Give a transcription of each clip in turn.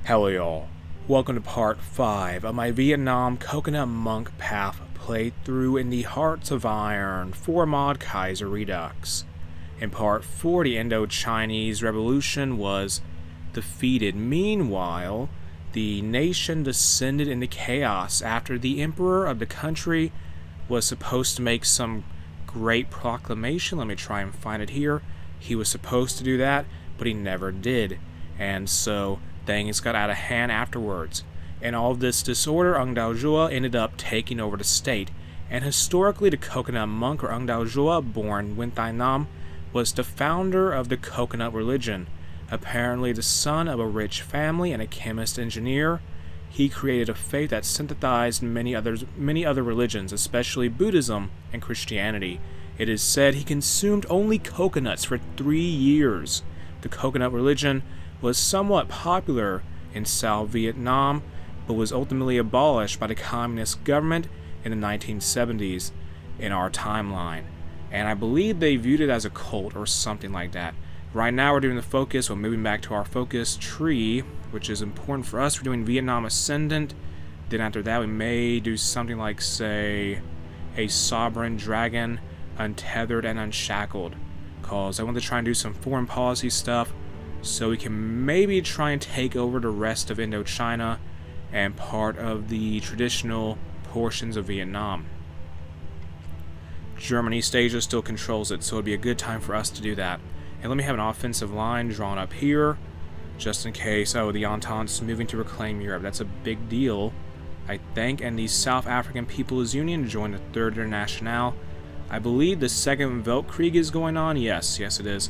Hello y'all, welcome to part 5 of my Vietnam Coconut Monk Path playthrough in the Hearts of Iron 4 mod Kaiserredux. In part 4, the Indo-Chinese Revolution was defeated. Meanwhile, the nation descended into chaos after the emperor of the country was supposed to make some great proclamation. Let me try and find it here. He was supposed to do that, but he never did. And so things got out of hand afterwards. In all of this disorder, Ung Dao Jua ended up taking over the state. And historically, the Coconut Monk, or Ung Dao Jua, born Nguyen Thai Nam, was the founder of the coconut religion. Apparently the son of a rich family and a chemist engineer, he created a faith that synthesized many other religions, especially Buddhism and Christianity. It is said he consumed only coconuts for 3 years. The coconut religion was somewhat popular in South Vietnam, but was ultimately abolished by the communist government in the 1970s in our timeline. And I believe they viewed it as a cult or something like that. Right now we're doing the focus, we're moving back to our focus tree, which is important for us. We're doing Vietnam Ascendant. Then after that we may do something like, say, a Sovereign Dragon, Untethered and Unshackled. Because I want to try and do some foreign policy stuff so we can maybe try and take over the rest of Indochina and part of the traditional portions of Vietnam. Germany, East Asia still controls it, so it'd be a good time for us to do that. And let me have an offensive line drawn up here, just in case. Oh, the Entente's moving to reclaim Europe. That's a big deal, I think. And the South African People's Union joined the Third Internationale. I believe the Second Weltkrieg is going on. Yes, it is.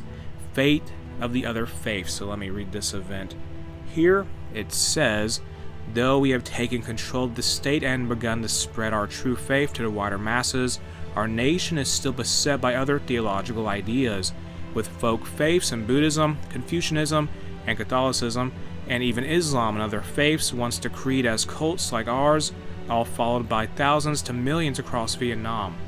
Fate of the Other Faiths. So let me read this event. Here it says, though we have taken control of the state and begun to spread our true faith to the wider masses, our nation is still beset by other theological ideas, with folk faiths in Buddhism, Confucianism, and Catholicism, and even Islam and other faiths once decreed as cults like ours, all followed by thousands to millions across Vietnam.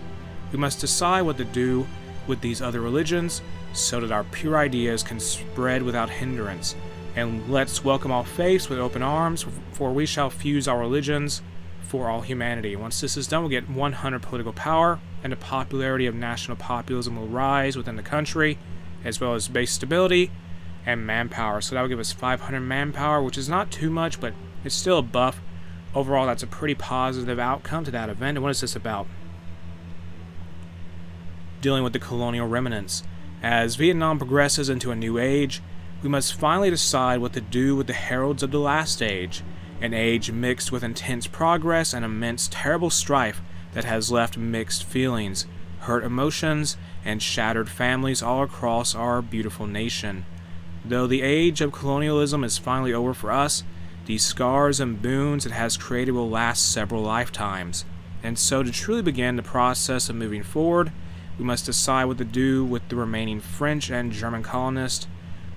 We must decide what to do with these other religions so that our pure ideas can spread without hindrance. And let's welcome all faiths with open arms, for we shall fuse our religions for all humanity. Once this is done, we'll get 100 political power, and the popularity of national populism will rise within the country, as well as base stability and manpower. So that will give us 500 manpower, which is not too much, but it's still a buff. Overall, that's a pretty positive outcome to that event. And what is this about? Dealing with the colonial remnants. As Vietnam progresses into a new age, we must finally decide what to do with the heralds of the last age, an age mixed with intense progress and immense terrible strife that has left mixed feelings, hurt emotions, and shattered families all across our beautiful nation. Though the age of colonialism is finally over for us, the scars and wounds it has created will last several lifetimes. And so to truly begin the process of moving forward, we must decide what to do with the remaining French and German colonists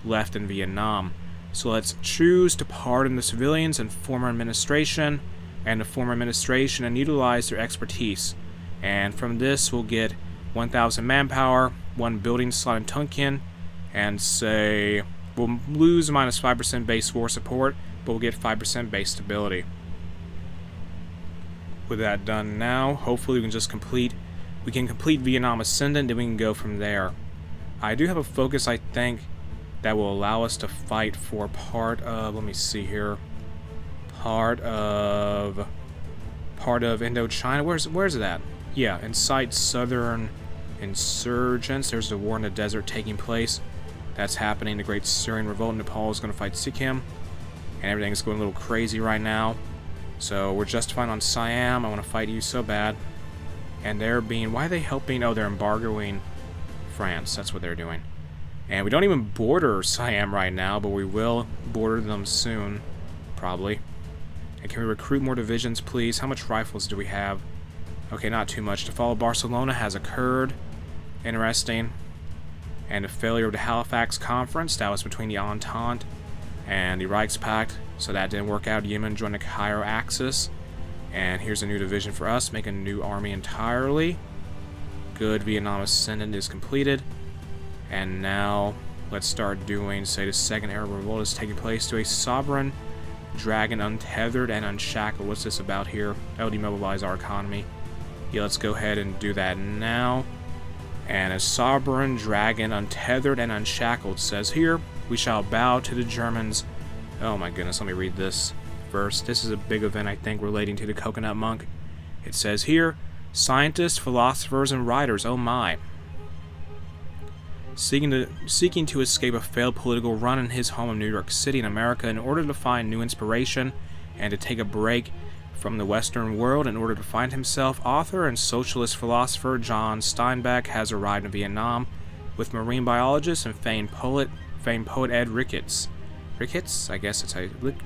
left in Vietnam. So let's choose to pardon the civilians and former administration and utilize their expertise. And from this we'll get 1,000 manpower, 1 building slot in Tonkin, and say we'll lose minus 5% base war support, but we'll get 5% base stability. With that done now, hopefully we can complete Vietnam Ascendant, then we can go from there. I do have a focus, I think, that will allow us to fight for part of, let me see here, part of Indochina. Where's it at? Yeah, incite southern insurgents. There's the war in the desert taking place. That's happening. The Great Syrian Revolt. Nepal is going to fight Sikkim, and everything's going a little crazy right now. So we're justified on Siam. I want to fight you so bad. And they're being, why are they helping? Oh, they're embargoing France. That's what they're doing. And we don't even border Siam right now, but we will border them soon, probably. And can we recruit more divisions, please? How much rifles do we have? Okay, not too much. The fall of Barcelona has occurred. Interesting. And the failure of the Halifax Conference, that was between the Entente and the Reichspakt, so that didn't work out. Yemen joined the Cairo Axis. And here's a new division for us, make a new army entirely. Good, Vietnam Ascendant is completed. And now let's start doing, say, the Second Arab Revolt is taking place to a sovereign dragon untethered and unshackled. What's this about here? Oh, demobilize our economy. Yeah, let's go ahead and do that now. And a sovereign dragon untethered and unshackled says here, we shall bow to the Germans. Oh my goodness, let me read this first. This is a big event, I think, relating to the Coconut Monk. It says here, scientists, philosophers, and writers, oh my. Seeking to escape a failed political run in his home of New York City in America in order to find new inspiration and to take a break from the Western world in order to find himself, author and socialist philosopher John Steinbeck has arrived in Vietnam with marine biologist and famed poet Ed Ricketts. Ricketts? I guess it's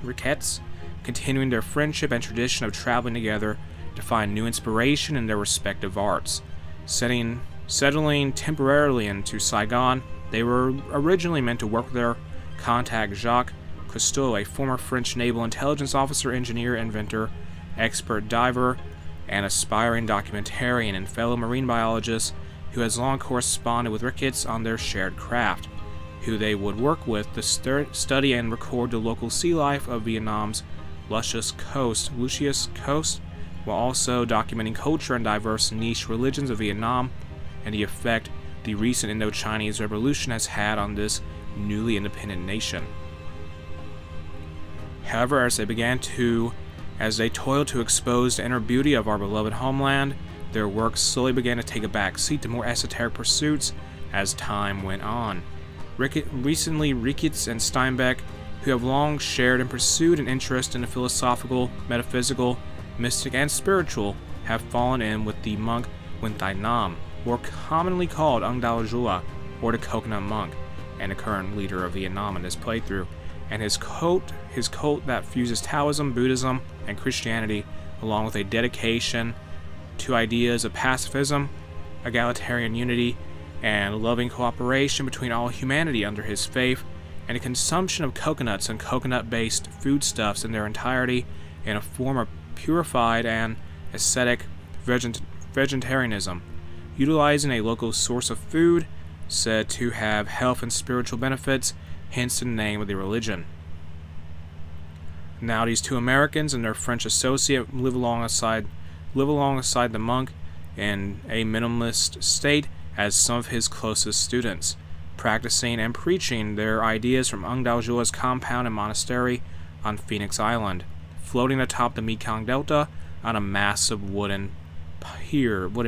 Ricketts. Continuing their friendship and tradition of traveling together to find new inspiration in their respective arts. Settling temporarily into Saigon, they were originally meant to work with their contact Jacques Cousteau, a former French naval intelligence officer, engineer, inventor, expert diver, and aspiring documentarian and fellow marine biologist who has long corresponded with Ricketts on their shared craft, who they would work with to study and record the local sea life of Vietnam's luscious coast, while also documenting culture and diverse niche religions of Vietnam and the effect the recent Indo-Chinese revolution has had on this newly independent nation. However, as they toiled to expose the inner beauty of our beloved homeland, their work slowly began to take a back seat to more esoteric pursuits as time went on. Recently, Ricketts and Steinbeck, who have long shared and pursued an interest in the philosophical, metaphysical, mystic, and spiritual, have fallen in with the monk Nguyen Thai Nam, more commonly called Ung Dao Jua, or the Coconut Monk, and the current leader of Vietnam in this playthrough, and his cult that fuses Taoism, Buddhism, and Christianity, along with a dedication to ideas of pacifism, egalitarian unity, and loving cooperation between all humanity under his faith, and the consumption of coconuts and coconut-based foodstuffs in their entirety in a form of purified and ascetic vegetarianism, utilizing a local source of food said to have health and spiritual benefits, hence the name of the religion. Now these two Americans and their French associate live alongside the monk in a minimalist state as some of his closest students, practicing and preaching their ideas from Ung Dao Jua's compound and monastery on Phoenix Island, floating atop the Mekong Delta on a massive wooden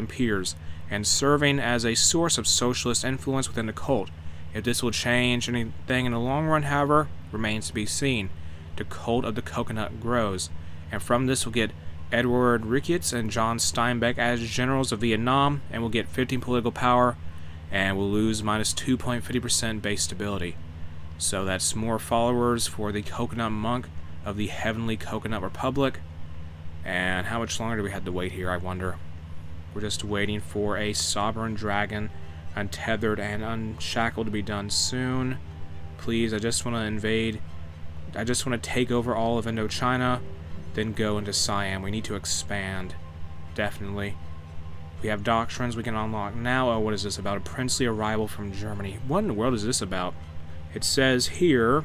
piers, and serving as a source of socialist influence within the cult. If this will change anything in the long run, however, remains to be seen. The cult of the coconut grows, and from this we'll get Edward Ricketts and John Steinbeck as generals of Vietnam, and we'll get 15 political power, and we'll lose minus 2.50% base stability. So that's more followers for the Coconut Monk of the Heavenly Coconut Republic. And how much longer do we have to wait here, I wonder? We're just waiting for a sovereign dragon, untethered and unshackled, to be done soon. Please, I just want to take over all of Indochina, then go into Siam. We need to expand. Definitely. We have doctrines we can unlock now. Oh, what is this about? A princely arrival from Germany. What in the world is this about? It says here,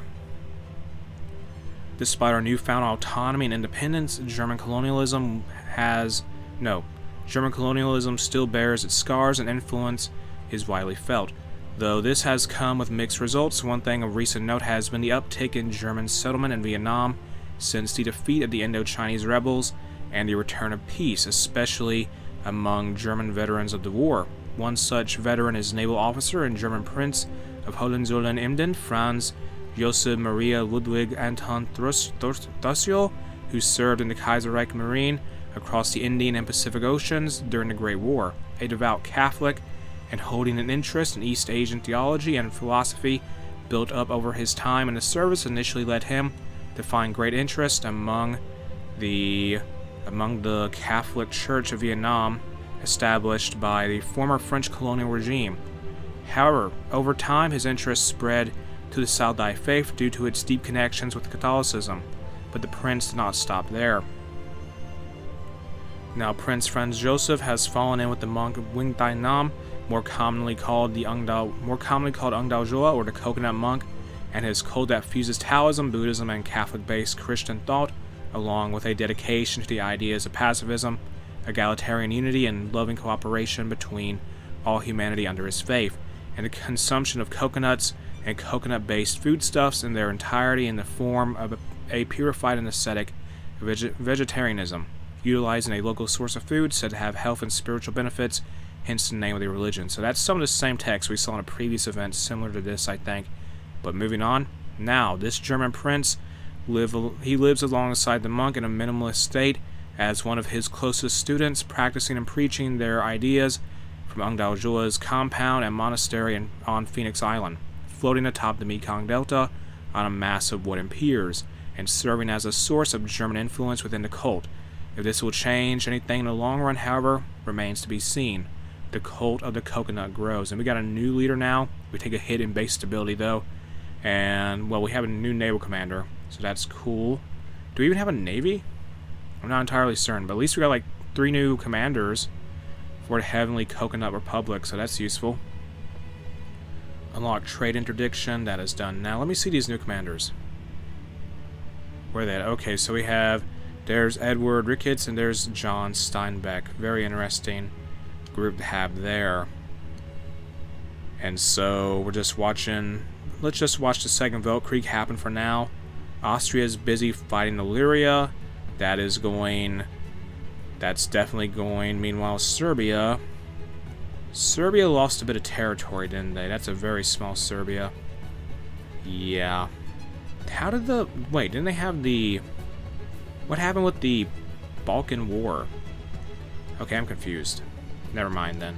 despite our newfound autonomy and independence, German colonialism still bears its scars, and influence is widely felt. Though this has come with mixed results, one thing of recent note has been the uptick in German settlement in Vietnam since the defeat of the Indo-Chinese rebels and the return of peace, especially among German veterans of the war. One such veteran is naval officer and German Prince of Hohenzollern-Emden, Franz Josef Maria Ludwig Anton Thursiel, who served in the Kaiserreich Marine across the Indian and Pacific Oceans during the Great War. A devout Catholic and holding an interest in East Asian theology and philosophy built up over his time in the service initially led him to find great interest among the Catholic Church of Vietnam, established by the former French colonial regime. However, over time his interest spread to the Sao Dai faith due to its deep connections with Catholicism, but the prince did not stop there. Now Prince Franz Joseph has fallen in with the monk Nguyen Thai Nam, more commonly called Ung Dao Jua, or the Coconut Monk, and his cult that fuses Taoism, Buddhism, and Catholic-based Christian thought, along with a dedication to the ideas of pacifism, egalitarian unity, and loving cooperation between all humanity under his faith, and the consumption of coconuts and coconut-based foodstuffs in their entirety in the form of a purified and ascetic vegetarianism, utilizing a local source of food said to have health and spiritual benefits, hence the name of the religion. So that's some of the same text we saw in a previous event similar to this, I think. But moving on, now this German prince lives alongside the monk in a minimalist state as one of his closest students, practicing and preaching their ideas from Ung Dao Jua's compound and monastery on Phoenix Island, floating atop the Mekong Delta on a massive wooden piers, and serving as a source of German influence within the cult. If this will change anything in the long run, however, remains to be seen. The cult of the coconut grows, and we got a new leader now. We take a hit in base stability though, and well, we have a new naval commander, so that's cool. Do we even have a navy? I'm not entirely certain, but at least we got like 3 new commanders for the Heavenly Coconut Republic, so that's useful. Unlock trade interdiction, that is done. Now let me see these new commanders. Where are they at? Okay, so we have, there's Edward Ricketts and there's John Steinbeck. Very interesting group to have there. And so we're just watching, let's just watch the Second Weltkrieg happen for now. Austria's busy fighting Illyria. That's definitely going. Meanwhile, Serbia lost a bit of territory, didn't they? That's a very small Serbia. Yeah. How did didn't they have what happened with the Balkan War? Okay, I'm confused. Never mind then.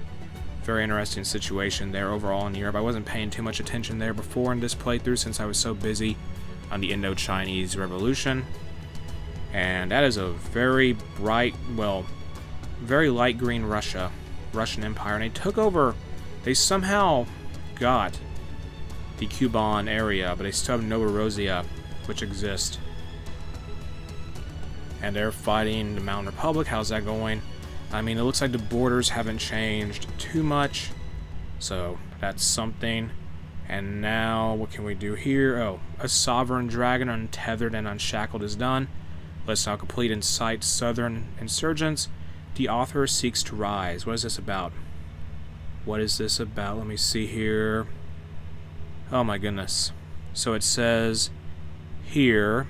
Very interesting situation there overall in Europe. I wasn't paying too much attention there before in this playthrough since I was so busy on the Indo-Chinese Revolution. And that is a very bright, very light green Russian Empire. And they somehow got the Kuban area, but they still have Novorossiya, which exists. And they're fighting the Mountain Republic. How's that going? I mean, it looks like the borders haven't changed too much, so that's something. And now, what can we do here? Oh, a Sovereign Dragon untethered and unshackled is done. Let's now complete incite Southern insurgents. The author seeks to rise. What is this about? What is this about? Let me see here. Oh my goodness. So it says here,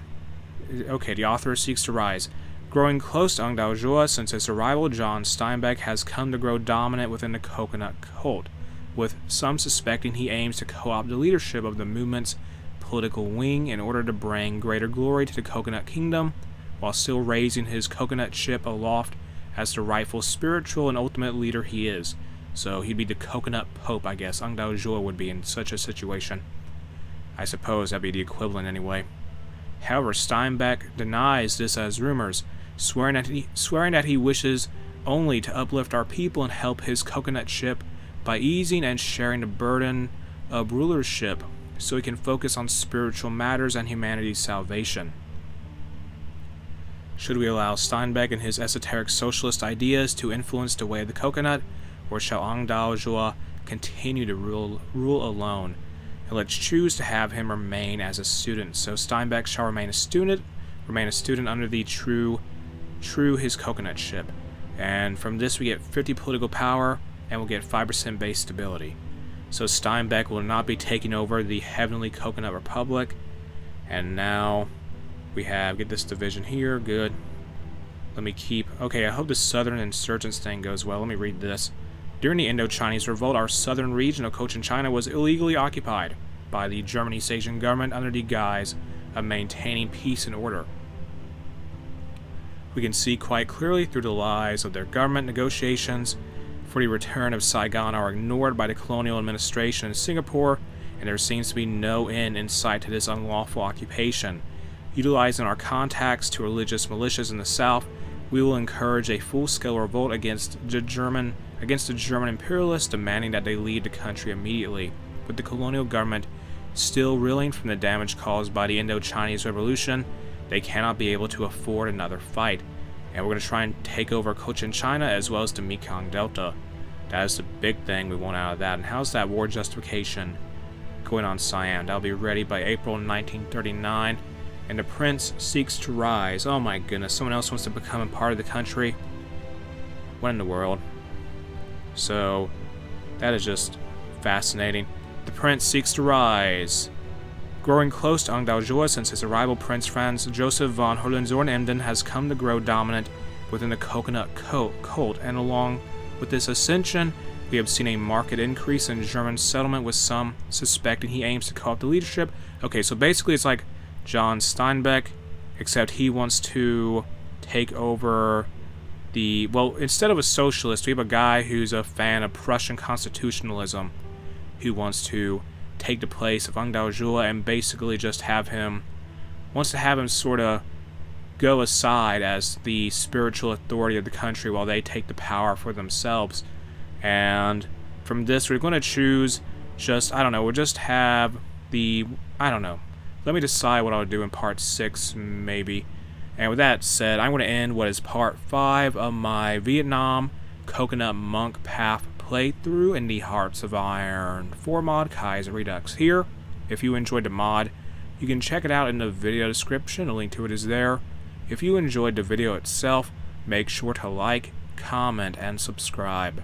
okay, the author seeks to rise. Growing close to Ung Dao Jua since his arrival, John Steinbeck has come to grow dominant within the coconut cult, with some suspecting he aims to co-opt the leadership of the movement's political wing in order to bring greater glory to the coconut kingdom, while still raising his coconutship aloft as the rightful spiritual and ultimate leader he is. So he'd be the coconut pope, I guess. Ung Dao Jua would be in such a situation. I suppose that'd be the equivalent anyway. However, Steinbeck denies this as rumors, swearing that he wishes only to uplift our people and help his coconutship by easing and sharing the burden of rulership so he can focus on spiritual matters and humanity's salvation. Should we allow Steinbeck and his esoteric socialist ideas to influence the way of the coconut, or shall Ung Dao Jua continue to rule alone? And let's choose to have him remain as a student. So Steinbeck shall remain a student under the true his coconutship. And from this we get 50 political power, and we'll get 5% base stability. So Steinbeck will not be taking over the Heavenly Coconut Republic. And now we get this division here. Good. Let me keep... Okay, I hope the Southern Insurgents thing goes well. Let me read this. During the Indo-Chinese Revolt, our southern region of Cochinchina was illegally occupied by the German East Asian government under the guise of maintaining peace and order. We can see quite clearly through the lies of their government negotiations for the return of Saigon are ignored by the colonial administration in Singapore, and there seems to be no end in sight to this unlawful occupation. Utilizing our contacts to religious militias in the south, we will encourage a full-scale revolt against the German imperialists, demanding that they leave the country immediately. With the colonial government still reeling from the damage caused by the Indo-Chinese Revolution, they cannot be able to afford another fight. And we're going to try and take over Cochinchina as well as the Mekong Delta. That is the big thing we want out of that. And how's that war justification? going on Siam. That'll be ready by April 1939. And the prince seeks to rise. Oh my goodness, someone else wants to become a part of the country. What in the world? So, that is just fascinating. The prince seeks to rise. Growing close to Ungdaujua since his arrival, Prince Franz Joseph von Hohenzollern-Emden has come to grow dominant within the coconut cult, and along with this ascension, we have seen a marked increase in German settlement, with some suspecting he aims to co-opt the leadership. Okay, so basically it's like John Steinbeck, except he wants to take over the... Well, instead of a socialist, we have a guy who's a fan of Prussian constitutionalism who wants to take the place of Ungdaujua and basically just wants to have him sort of go aside as the spiritual authority of the country while they take the power for themselves. And from this, we're going to choose just, I don't know, we'll just have the, I don't know. Let me decide what I'll do in part 6, maybe. And with that said, I'm going to end what is part 5 of my Vietnam Coconut Monk Path playthrough in the Hearts of Iron for mod Kaiserredux. Here, if you enjoyed the mod, you can check it out in the video description. A link to it is there. If you enjoyed the video itself, make sure to like, comment, and subscribe.